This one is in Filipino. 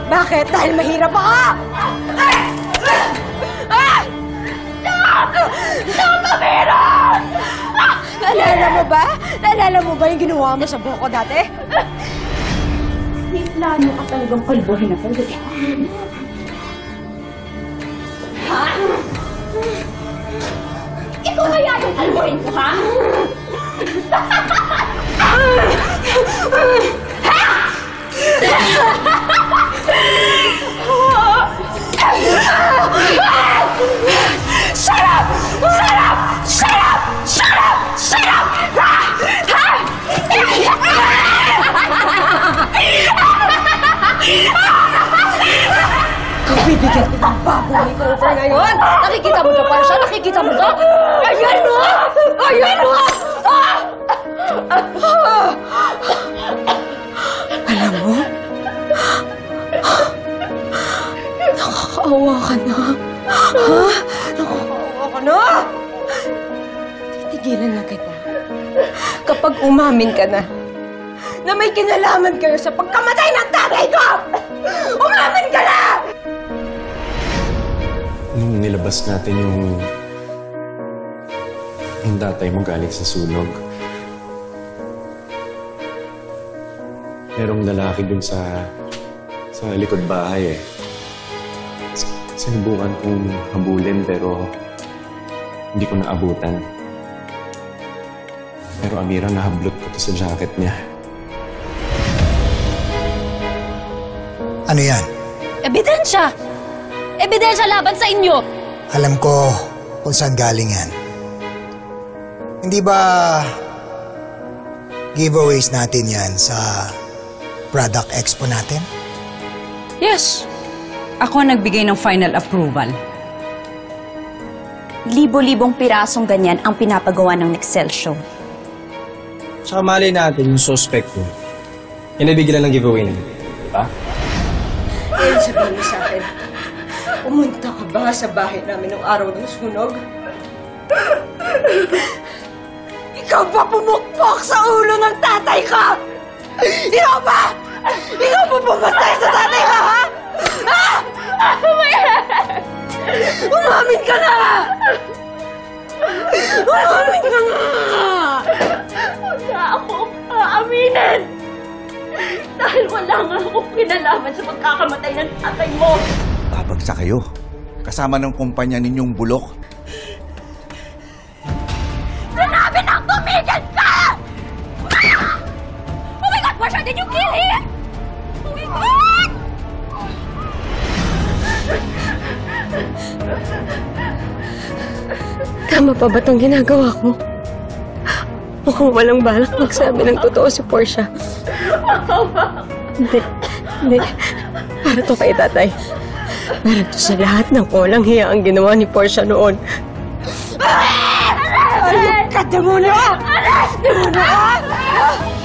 Bakit? Dahil mahirap ako! Tama, meron! Naalala mo ba? Naalala mo ba yung ginawa mo sa buhok ko dati? May plano ka talagang kalbuhin ako. Ha? Ikaw kaya yung kalbuhin ko, ha? Shut up! Shut up! Shut up! Shut up! Shut up! Kung bibigyan ko ng baboy ko over ngayon, nakikita mo na pa siya? Nakikita mo na? Ayan mo! Ayan mo! Alam mo, nakakaawa ka na. Ha? Nakakaawa ka na! Titigilan na kita. Kapag umamin ka na may kinalaman kayo sa pagkamatay ng tatay ko! Umamin ka na! Nung nilabas natin yung tatay mo galing sa sunog, merong lalaki dun sa likod bahay eh. Sinubukan kong habulin pero hindi ko naabutan. Pero Amira, nahablot ko to sa jacket niya. Ano yan? Ebidensya! Ebidensya laban sa inyo! Alam ko kung saan galing yan. Hindi ba giveaways natin yan sa product expo natin? Yes. Ako ang nagbigay ng final approval. Libo-libong pirasong ganyan ang pinapagawa ng Nexel Show. Tsaka malay natin yung suspect ko. Yung nabigyan lang ng giveaway namin. Diba? Ngayon sabihin mo sa akin, pumunta ka ba sa bahay namin nung araw ng sunog? Ikaw ba pumukpok sa ulo ng tatay ko? Ikaw ba? Ikaw ba pumatay sa tatay ko, ha? Ha? Umamin ka na! Umamin ka na! Huwag na ako aaminin! Dahil wala nga akong kinalaman sa pagkakamatay ng tatay mo! Babagsak kayo. Kasama ng kumpanya ninyong bulok. Sinabi nang tumigil ka! Oh my God, Marsha, did you kill him? Oh my God! Tama pa ba itong ginagawa ko? Mukhang walang balak magsabi ng totoo si Portia. Hindi. Para to kay tatay. Para to sa lahat ng walang hiya ang ginawa ni Portia noon. Ayok ka, demonyo! Demonyo ka!